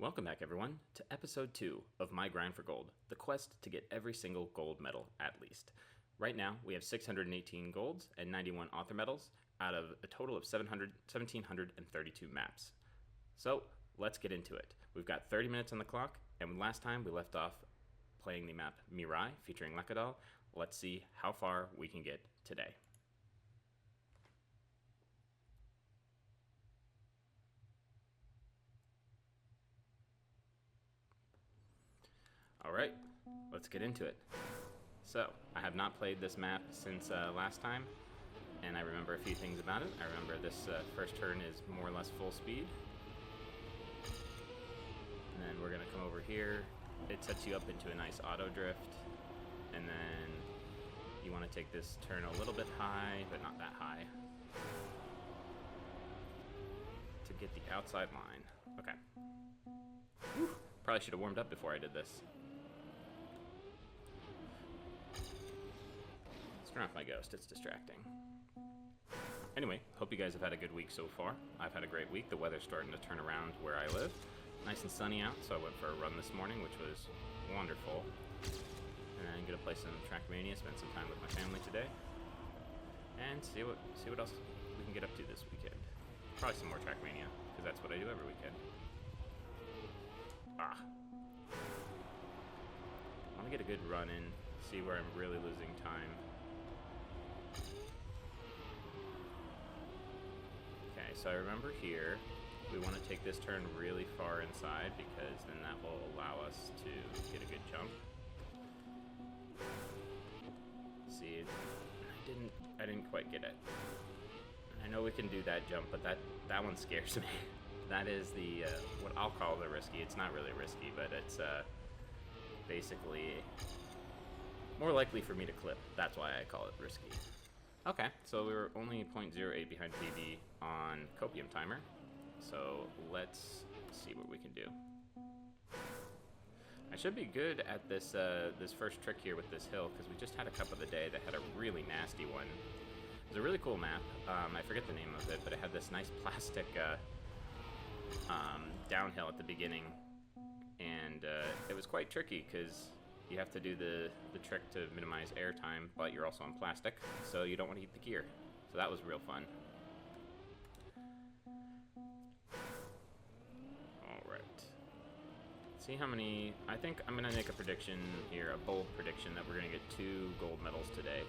Welcome back, everyone, to episode 2 of My Grind for Gold, the quest to get every single gold medal at least. Right now, we have 618 golds and 91 author medals out of a total of 1,732 maps. So, let's get into it. We've got 30 minutes on the clock, and last time we left off playing the map Mirai featuring Lekadal. Let's see how far we can get today. Alright, let's get into it. So, I have not played this map since last time, and I remember a few things about it. I remember this first turn is more or less full speed. And then we're going to come over here. It sets you up into a nice auto drift, and then you want to take this turn a little bit high, but not that high, to get the outside line. Okay. Whew. Probably should have warmed up before I did this. Let's turn off my ghost, it's distracting. Anyway, hope you guys have had a good week so far. I've had a great week. The weather's starting to turn around where I live. Nice and sunny out, so I went for a run this morning, which was wonderful. And I'm gonna play some Trackmania, spend some time with my family today, and see what else we can get up to this weekend. Probably some more Trackmania, because that's what I do every weekend. I want to get a good run in, see where I'm really losing time. Okay, so I remember here, we want to take this turn really far inside because then that will allow us to get a good jump. See, I didn't quite get it. I know we can do that jump, but that one scares me. That is the, what I'll call the risky. It's not really risky, but it's basically more likely for me to clip. That's why I call it risky. Okay, so we were only 0.08 behind PB on Copium Timer. So let's see what we can do. I should be good at this this first trick here with this hill, because we just had a cup of the day that had a really nasty one. It was a really cool map. I forget the name of it, but it had this nice plastic downhill at the beginning, and it was quite tricky because you have to do the trick to minimize air time, but you're also on plastic, so you don't want to eat the gear. So that was real fun. Alright. See how many... I think I'm going to make a prediction here, a bold prediction, that we're going to get 2 gold medals today.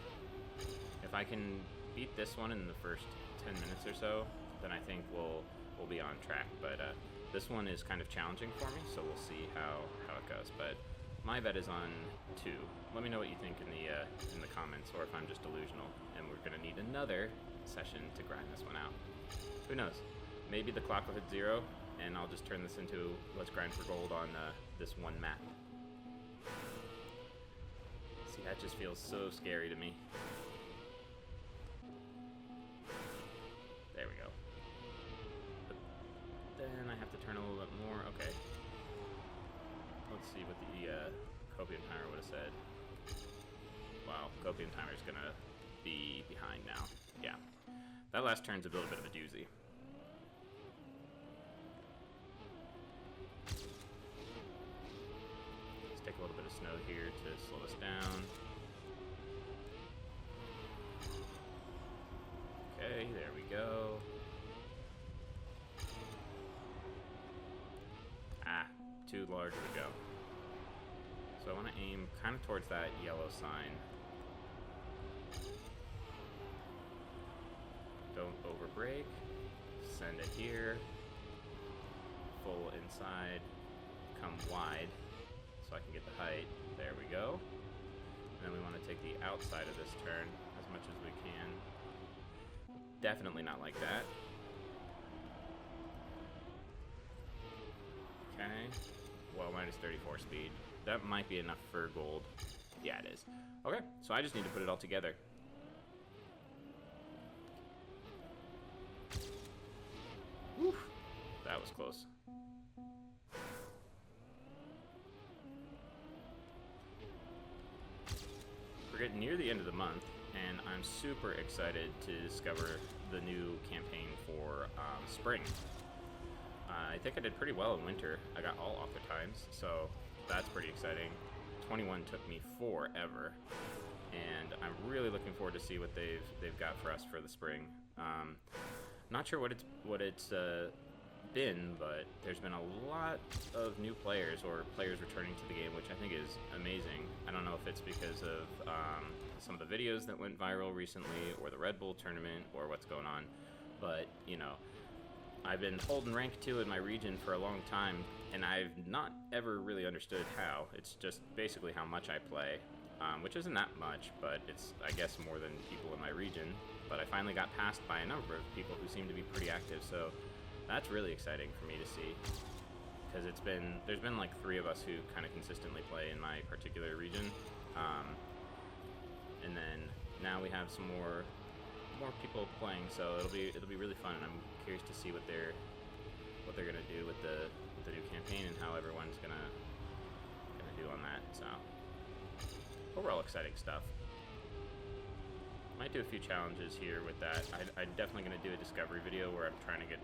If I can beat this one in the first 10 minutes or so, then I think we'll be on track. But this one is kind of challenging for me, so we'll see how it goes. But my bet is on 2. Let me know what you think in the comments, or if I'm just delusional and we're gonna need another session to grind this one out. Who knows? Maybe the clock will hit 0 and I'll just turn this into let's grind for gold on this one map. See, that just feels so scary to me. There we go. But then I have to turn a little bit more. Okay. Let's see what the Copium Timer would have said. Wow, Copium Timer's gonna be behind now. Yeah. That last turn's a little bit of a doozy. Let's take a little bit of snow here to slow us down. Okay, there we go. Too large to go. So I want to aim kind of towards that yellow sign. Don't overbrake. Send it here. Full inside. Come wide so I can get the height. There we go. And then we want to take the outside of this turn as much as we can. Definitely not like that. Okay. Well, minus 34 speed. That might be enough for gold. Yeah, it is. Okay, so I just need to put it all together. Whew. That was close. We're getting near the end of the month, and I'm super excited to discover the new campaign for spring. I think I did pretty well in winter. I got all author times, so that's pretty exciting. 21 took me forever, and I'm really looking forward to see what they've got for us for the spring. Not sure what it's been, but there's been a lot of new players or players returning to the game, which I think is amazing. I don't know if it's because of some of the videos that went viral recently, or the Red Bull tournament, or what's going on, but you know, I've been holding rank 2 in my region for a long time, and I've not ever really understood how. It's just basically how much I play, which isn't that much, but it's, I guess, more than people in my region. But I finally got passed by a number of people who seem to be pretty active, so that's really exciting for me to see. Because there's been like 3 of us who kind of consistently play in my particular region, and then now we have some more people playing, so it'll be really fun, and I'm curious to see what they're gonna do with the new campaign and how everyone's gonna do on that. So overall, exciting stuff. Might do a few challenges here with that. I'm definitely gonna do a discovery video where I'm trying to get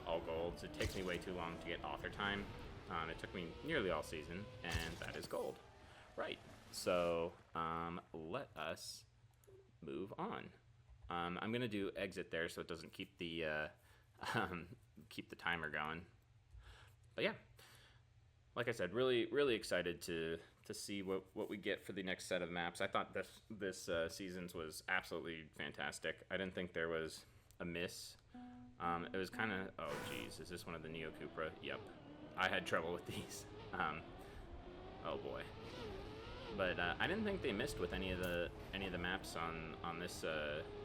all golds. It takes me way too long to get author time. It took me nearly all season, and that is gold. Right. So let us move on. I'm gonna do exit there so it doesn't keep the keep the timer going. But yeah, like I said, really excited to see what we get for the next set of maps. I thought this season's was absolutely fantastic. I didn't think there was a miss. It was kind of, oh geez, is this one of the Neo Cupra? Yep, I had trouble with these. Oh boy. But I didn't think they missed with any of the maps on this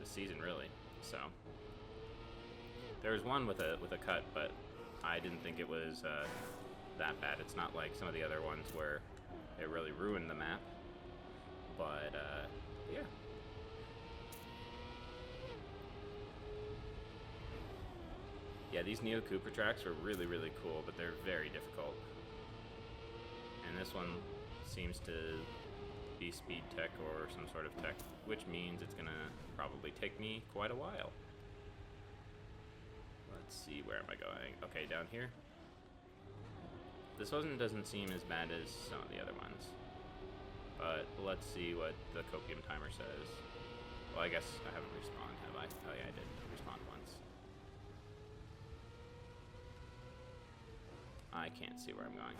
season, really. So there was one with a cut, but I didn't think it was that bad. It's not like some of the other ones where it really ruined the map. But yeah. Yeah, these Neo Cooper tracks are really cool, but they're very difficult. And this one seems to be speed tech or some sort of tech, which means it's gonna probably take me quite a while. Let's see, where am I going? Okay, down here. This one doesn't seem as bad as some of the other ones, but let's see what the copium timer says. Well, I guess I haven't respawned, have I? Oh yeah, I did respawn once. I can't see where I'm going.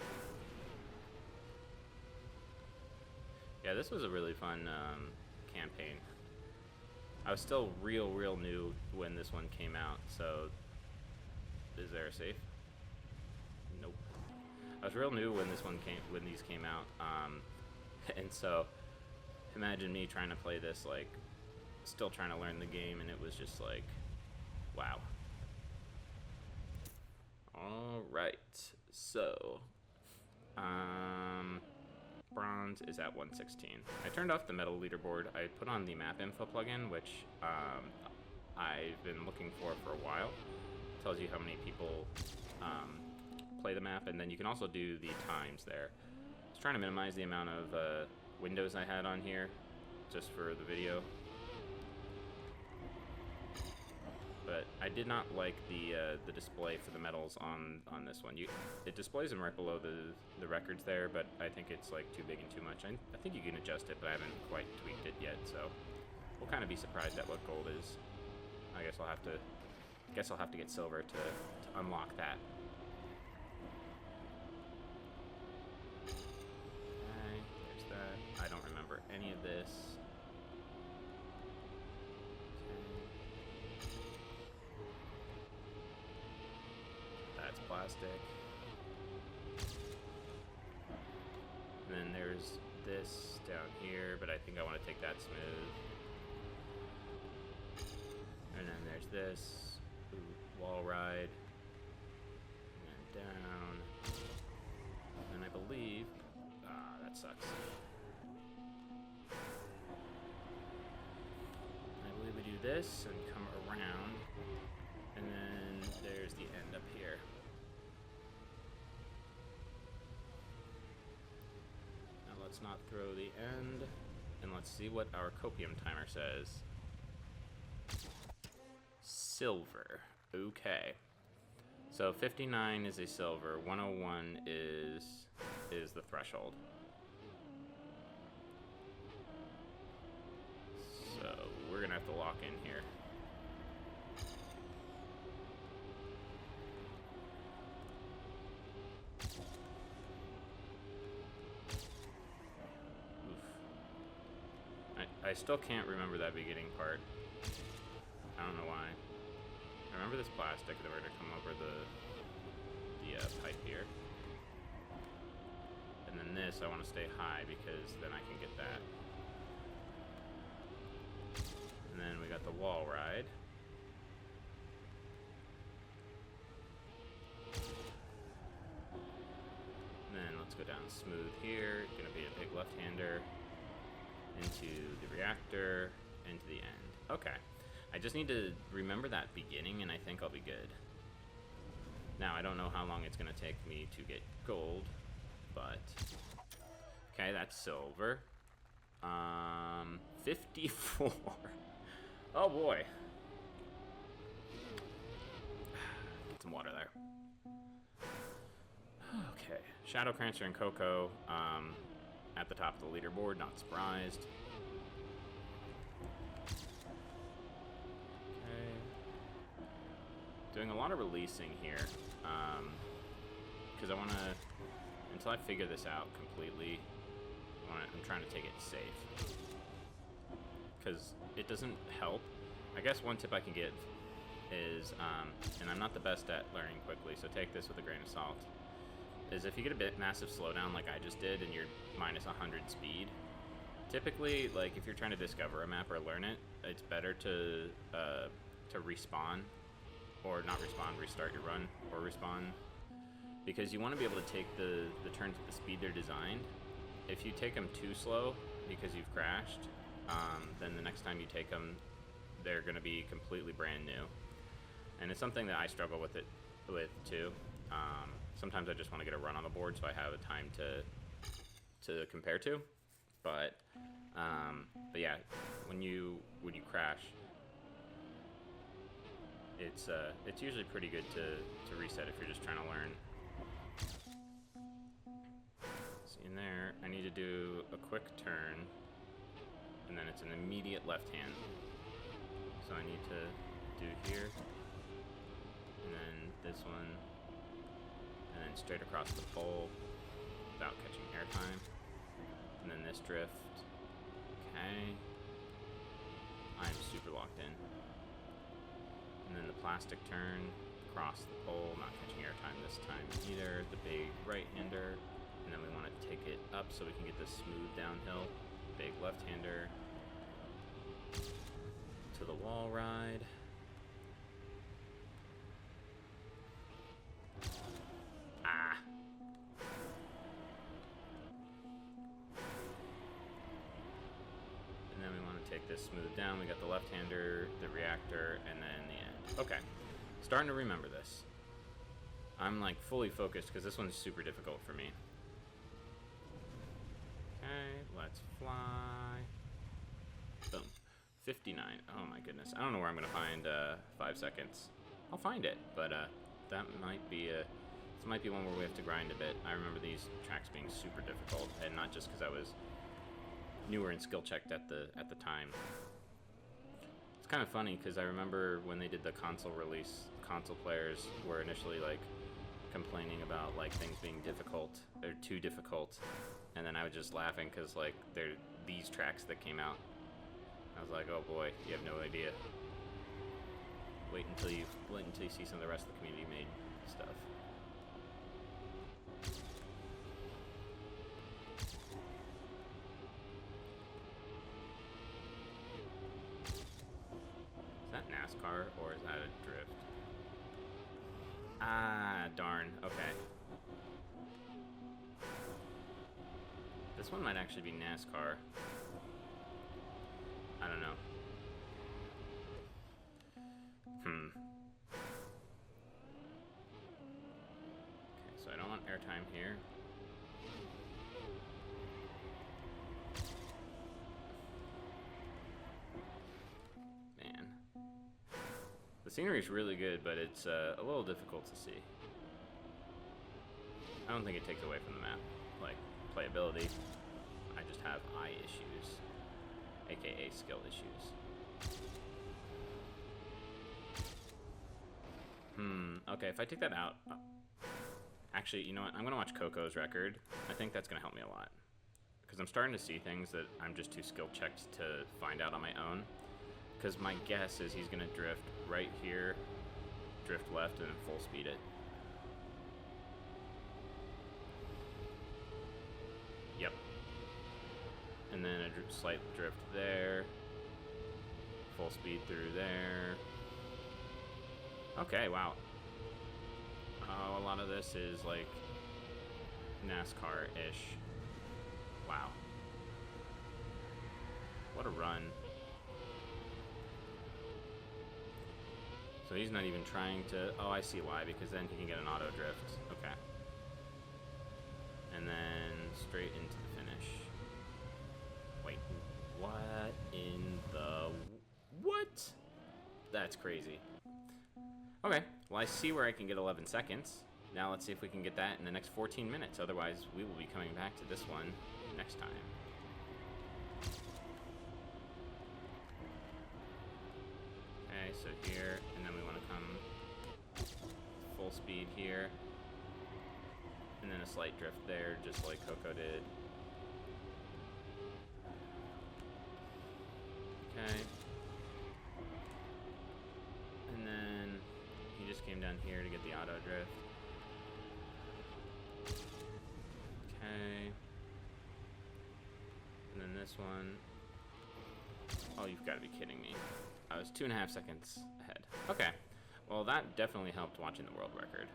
Yeah, this was a really fun campaign. I was still real new when this one came out, so is there a safe? Nope. I was real new when these came out, and so imagine me trying to play this, like, still trying to learn the game, and it was just like, wow. All right, so bronze is at 116. I turned off the medal leaderboard. I put on the map info plugin, which I've been looking for a while. It tells you how many people play the map, and then you can also do the times there. I was trying to minimize the amount of windows I had on here just for the video, but I did not like the display for the medals on this one. It displays them right below the records there, but I think it's like too big and too much. I think you can adjust it, but I haven't quite tweaked it yet, so we'll kind of be surprised at what gold is. I guess I'll have to get silver to unlock that. Okay, there's that. I don't remember any of this. That's plastic. And then there's this down here, but I think I want to take that smooth. And then there's this. Ooh, wall ride. And then down. And I believe... that sucks. I believe we do this and come around. And then there's the end up here. Now let's not throw the end, and let's see what our copium timer says. Silver. Okay. So 59 is a silver, 101 is the threshold. So we're gonna have to lock in here. I still can't remember that beginning part. I don't know why. I remember this plastic that we're gonna come over the pipe here. And then this, I want to stay high because then I can get that. And then we got the wall ride. And then let's go down smooth here. Gonna be a big left-hander. Into the reactor, into the end. Okay. I just need to remember that beginning and I think I'll be good. Now, I don't know how long it's going to take me to get gold, but... Okay, that's silver. 54. Oh boy. Get some water there. Okay. Shadow Crancer and Coco. At the top of the leaderboard, not surprised. Okay. Doing a lot of releasing here. Because I want to, until I figure this out completely, I'm trying to take it safe. Because it doesn't help. I guess one tip I can give is, and I'm not the best at learning quickly, so take this with a grain of salt, is if you get a bit massive slowdown like I just did and you're minus 100 speed, typically, like, if you're trying to discover a map or learn it, it's better to respawn, or not respawn, restart your run, or respawn, because you want to be able to take the turns at the speed they're designed. If you take them too slow because you've crashed, then the next time you take them, they're going to be completely brand new. And it's something that I struggle with too. Sometimes I just want to get a run on the board so I have a time to compare to. But yeah, when you crash, it's usually pretty good to reset if you're just trying to learn. See in there, I need to do a quick turn, and then it's an immediate left hand. So I need to do here, and then this one, and then straight across the pole without catching airtime, and then this drift. Okay, I'm super locked in. And then the plastic turn across the pole, not catching airtime this time either. The big right-hander, and then we want to take it up so we can get this smooth downhill. Big left-hander to the wall ride. Ah. And then we want to take this smooth down. We got the left-hander, the reactor, and then the end. Okay, starting to remember this. I'm like fully focused because this one's super difficult for me. Okay, let's fly. Boom. 59. Oh my goodness. I don't know where I'm gonna find 5 seconds. I'll find it, but that might be this might be one where we have to grind a bit. I remember these tracks being super difficult, and not just because I was newer and skill checked at the time. It's kind of funny because I remember when they did the console release, console players were initially like complaining about like things being difficult or too difficult, and then I was just laughing because like they're these tracks that came out. I was like, oh boy, you have no idea. Wait until you see some of the rest of the community made stuff. Is that NASCAR or is that a drift? Ah, darn. Okay. This one might actually be NASCAR. I don't know. Okay, so I don't want airtime here. Man. The scenery is really good, but it's a little difficult to see. I don't think it takes away from the map, like playability. I just have eye issues, aka skill issues. Okay, if I take that out... Actually, you know what? I'm going to watch Coco's record. I think that's going to help me a lot. Because I'm starting to see things that I'm just too skill checked to find out on my own. Because my guess is he's going to drift right here, drift left, and then full speed it. Yep. And then a slight drift there. Full speed through there. Okay, wow. Oh, a lot of this is like NASCAR-ish. Wow. What a run. So he's not even trying to... Oh, I see why, because then he can get an auto drift. Okay. And then straight into the finish. Wait, what in the... What? That's crazy. Okay, well I see where I can get 11 seconds. Now let's see if we can get that in the next 14 minutes. Otherwise, we will be coming back to this one next time. Okay, so here, and then we want to come full speed here. And then a slight drift there, just like Coco did. Okay. And then he just came down here to get the auto drift. Okay. And then this one. Oh, you've got to be kidding me. I was 2.5 seconds ahead. Okay. Well, that definitely helped watching the world record.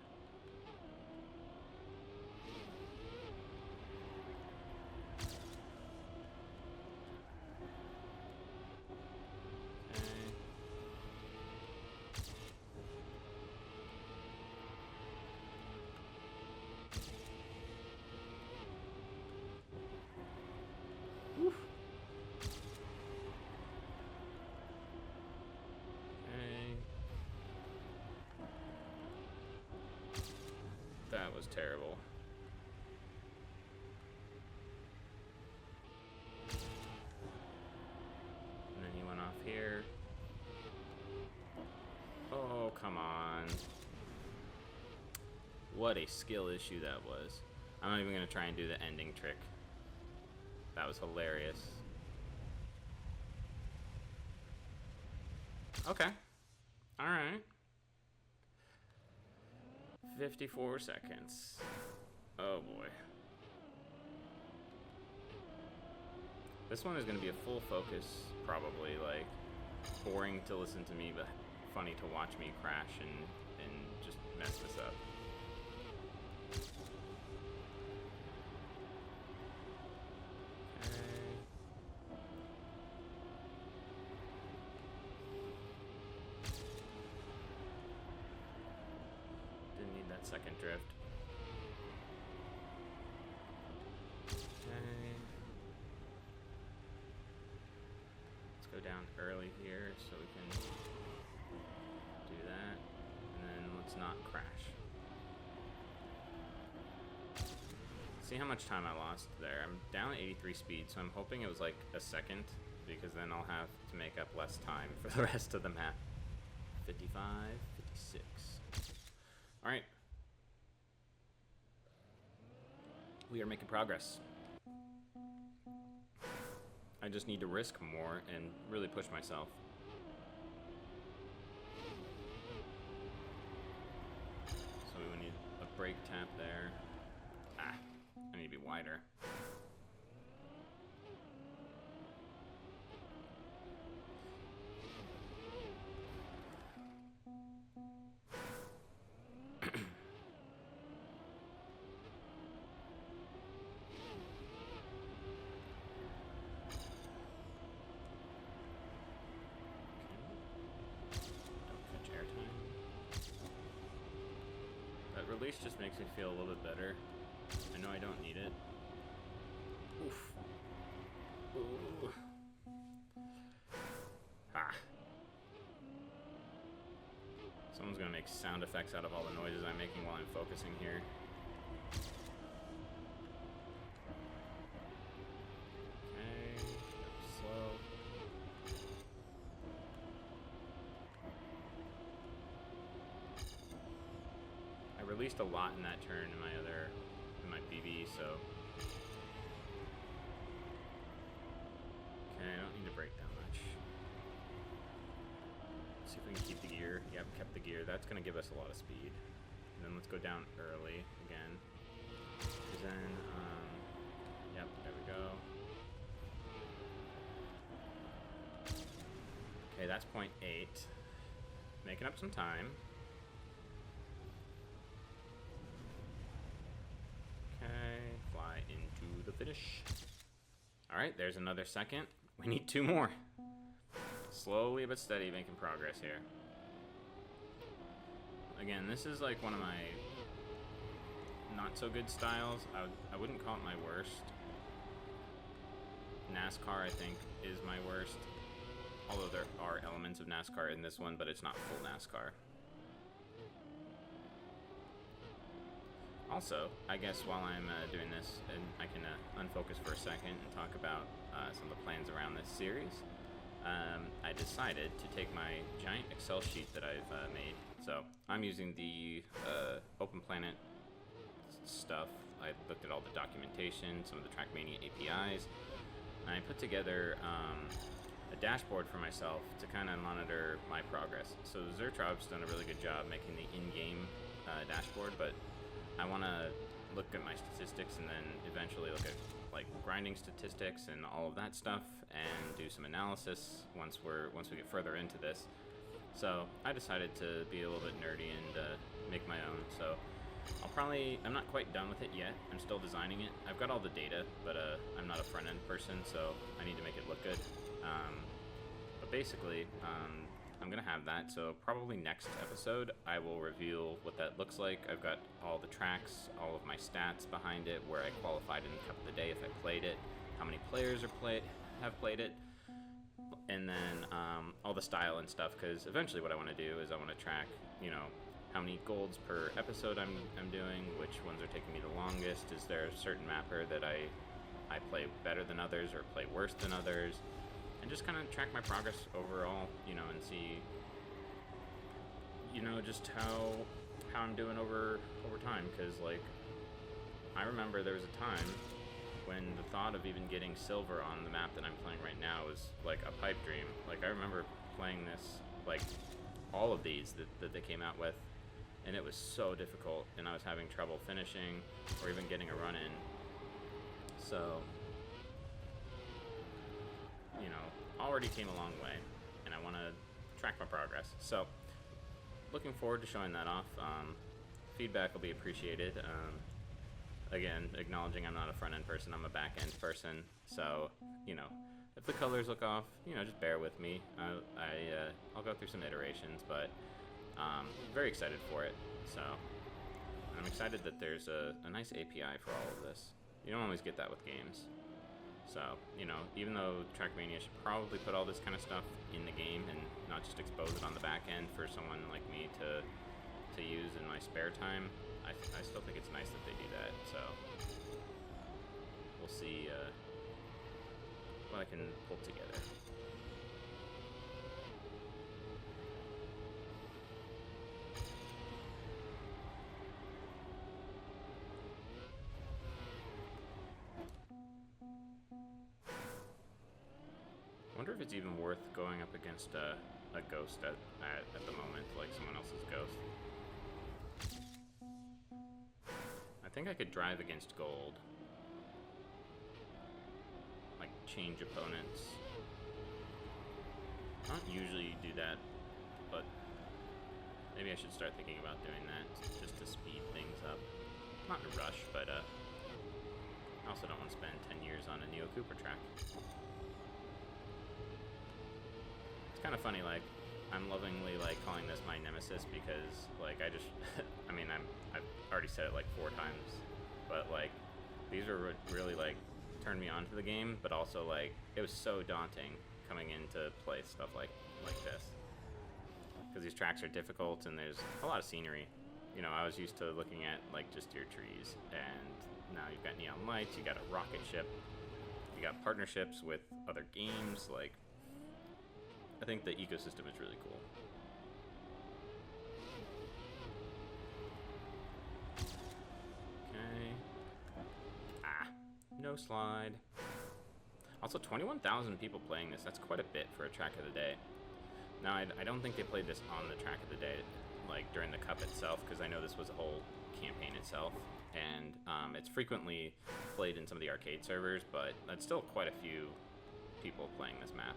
That was terrible. And then he went off here. Oh, come on. What a skill issue that was. I'm not even going to try and do the ending trick. That was hilarious. Okay. Alright. 54 seconds. Oh boy. This one is going to be a full focus, probably, like, boring to listen to me, but funny to watch me crash and just mess this up. Second drift. Okay. Let's go down early here so we can do that. And then let's not crash. See how much time I lost there. I'm down 83 speed, so I'm hoping it was like a second, because then I'll have to make up less time for the rest of the map. 55, 56. Alright. We are making progress. I just need to risk more and really push myself. So we need a brake tap there. Ah, I need to be wider. Release just makes me feel a little bit better. I know I don't need it. Oof. Ooh. Ah. Someone's gonna make sound effects out of all the noises I'm making while I'm focusing here. Okay, slow. I released a lot in that turn in my PB, so. Okay, I don't need to break down much. See if we can keep the gear. Yep, kept the gear. That's going to give us a lot of speed. And then let's go down early again. Then, yep, there we go. Okay, that's 0.8. Making up some time. Okay, fly into the finish. Alright, there's another second. We need 2 more. Slowly but steady making progress here. Again, this is like one of my not so good styles. I wouldn't call it my worst. NASCAR, I think, is my worst. Although there are elements of NASCAR in this one, but it's not full NASCAR. Also, I guess while I'm doing this, and I can unfocus for a second and talk about some of the plans around this series. I decided to take my giant Excel sheet that I've made. So I'm using the Open Planet stuff. I looked at all the documentation, some of the Trackmania APIs, and I put together a dashboard for myself to kind of monitor my progress. So Zertrov's done a really good job making the in-game dashboard, but I want to look at my statistics and then eventually look at like grinding statistics and all of that stuff and do some analysis once we get further into this. So I decided to be a little bit nerdy and make my own. So I'm not quite done with it yet. I'm still designing it. I've got all the data, but I'm not a front-end person, so I need to make it look good. But basically, I'm gonna have that, so probably next episode I will reveal what that looks like. I've got all the tracks, all of my stats behind it, where I qualified in the Cup of the Day if I played it, how many players have played it, and then all the style and stuff, because eventually what I want to do is I want to track, you know, how many golds per episode I'm doing, which ones are taking me the longest, is there a certain mapper that I play better than others or play worse than others, and just kind of track my progress overall, you know, and see, you know, just how I'm doing over time, because, like, I remember there was a time when the thought of even getting silver on the map that I'm playing right now was, like, a pipe dream. Like, I remember playing this, like, all of these that they came out with, and it was so difficult, and I was having trouble finishing or even getting a run in. So, you know, already came a long way, and I want to track my progress. So, looking forward to showing that off. Feedback will be appreciated. Again, acknowledging I'm not a front-end person, I'm a back-end person. So, you know, if the colors look off, you know, just bear with me. I'll go through some iterations, but very excited for it. So, I'm excited that there's a nice API for all of this. You don't always get that with games. So, you know, even though Trackmania should probably put all this kind of stuff in the game and not just expose it on the back end for someone like me to use in my spare time, I still think it's nice that they do that. So, we'll see what I can pull together. I wonder if it's even worth going up against a ghost at the moment, like someone else's ghost. I think I could drive against gold. Like, change opponents. I don't usually do that, but maybe I should start thinking about doing that just to speed things up. Not in a rush, but I also don't want to spend 10 years on a Neo Cooper track. Kind of funny, like, I'm lovingly, like, calling this my nemesis because, like, I just, I mean, I've already said it, like, 4 times, but, like, these are really, like, turned me on to the game, but also, like, it was so daunting coming in to play stuff like this. because these tracks are difficult and there's a lot of scenery. You know, I was used to looking at like just your trees, and now you've got neon lights, you got a rocket ship, you got partnerships with other games. Like, I think the ecosystem is really cool. Okay. Ah, no slide. Also, 21,000 people playing this. That's quite a bit for a track of the day. Now, I don't think they played this on the track of the day, like during the cup itself, because I know this was a whole campaign itself. And it's frequently played in some of the arcade servers, but that's still quite a few people playing this map.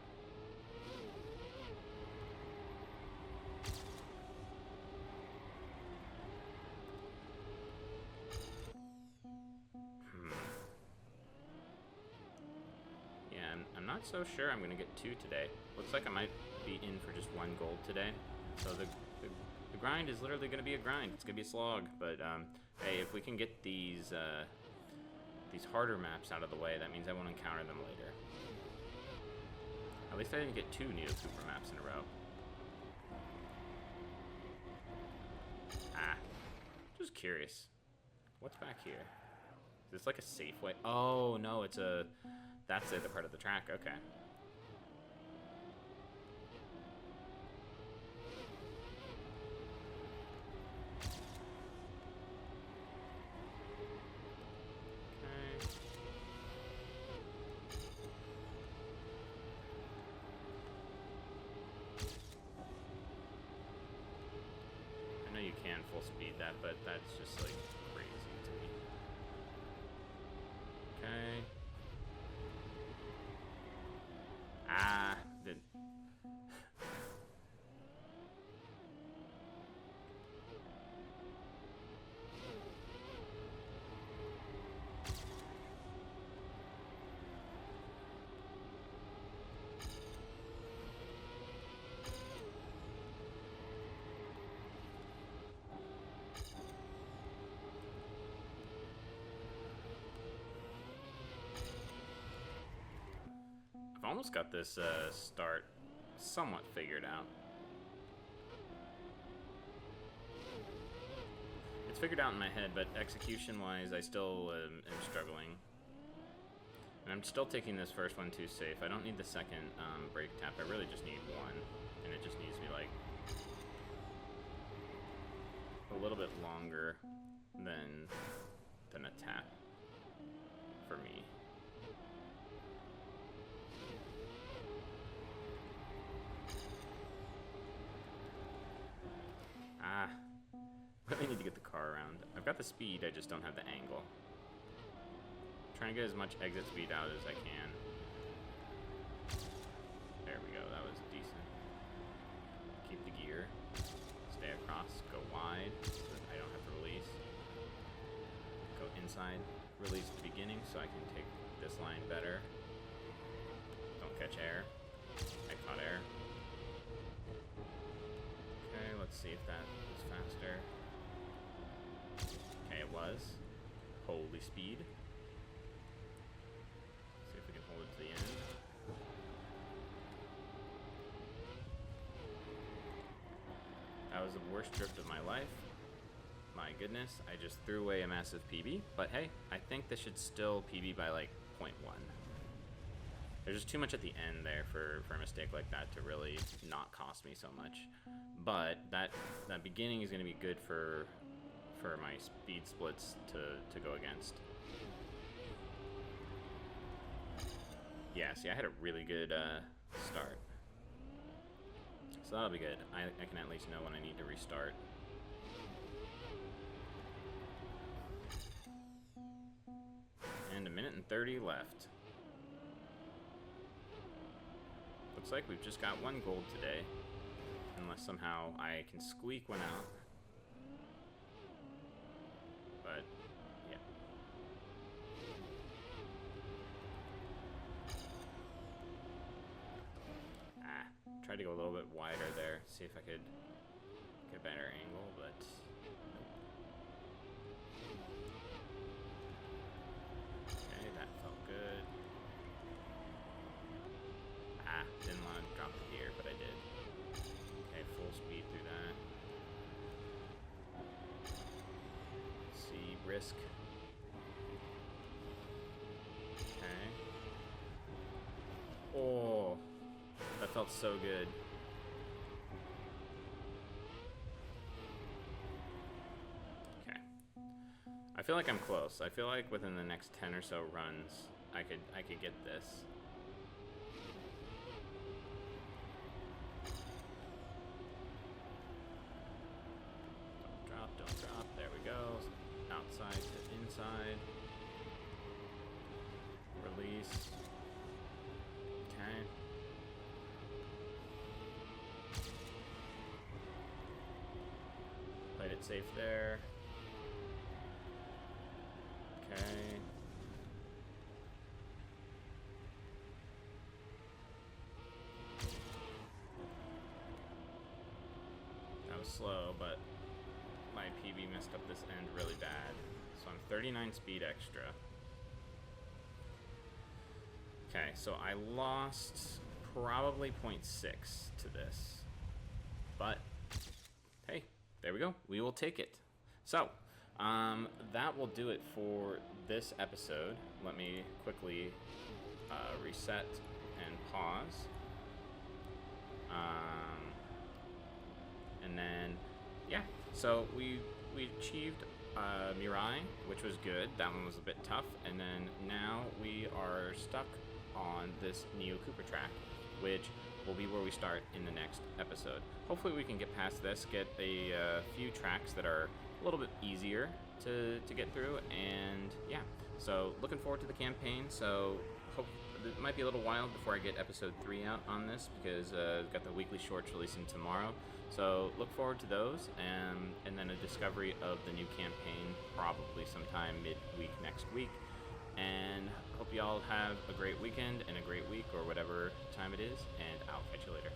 Yeah, I'm not so sure I'm going to get 2 today. Looks like I might be in for just 1 gold today. So the grind is literally going to be a grind. It's going to be a slog. But hey, if we can get these harder maps out of the way, that means I won't encounter them later. At least I didn't get 2 Neo Cooper maps in a row. Ah, just curious. What's back here? Is this like a safe way? Oh, no, it's a... That's the part of the track. Okay. I know you can full speed that, but that's just like crazy to me. Okay. Ah, did. I've almost got this start somewhat figured out. It's figured out in my head, but execution-wise, I still am struggling. And I'm still taking this first one too safe. I don't need the second brake tap. I really just need one, and it just needs to be like a little bit longer than a tap for me. Ah, really need to get the car around. I've got the speed, I just don't have the angle. Trying to get as much exit speed out as I can. There we go, that was decent. Keep the gear. Stay across, go wide, so that I don't have to release. Go inside, release at the beginning so I can take this line better. Don't catch air. I caught air. Okay, let's see if that was faster. Okay, it was. Holy speed. See if we can hold it to the end. That was the worst drift of my life. My goodness, I just threw away a massive PB. But hey, I think this should still PB by like 0.1. There's just too much at the end there for a mistake like that to really not cost me so much. But that beginning is going to be good for my speed splits to go against. Yeah, see, I had a really good start. So that'll be good. I can at least know when I need to restart. And 1 minute and 30 left. Looks like we've just got 1 gold today. Unless somehow I can squeak one out. But, yeah. Ah, tried to go a little bit wider there. See if I could get a better angle, but nope. Okay, that felt good. Ah, didn't want to drop the gear, but I did. Okay, full speed risk. Okay. Oh, that felt so good. Okay. I feel like I'm close. I feel like within the next 10 or so runs, I could get this. Don't drop. There we go. Outside to inside. Release. Okay. Played it safe there. Okay. That was slow, but my PB messed up this end really bad. So I'm 39 speed extra. Okay, so I lost probably 0.6 to this. But, hey, there we go. We will take it. So, that will do it for this episode. Let me quickly reset and pause. And then, yeah. So we achieved Mirai, which was good. That one was a bit tough. And then now we are stuck on this Neo Cooper track, which will be where we start in the next episode. Hopefully we can get past this, get a few tracks that are a little bit easier to get through, and yeah. So looking forward to the campaign. So hope it might be a little while before I get episode 3 out on this, because I've got the weekly shorts releasing tomorrow. So look forward to those, and then a discovery of the new campaign probably sometime midweek next week. And hope you all have a great weekend and a great week, or whatever time it is, and I'll catch you later.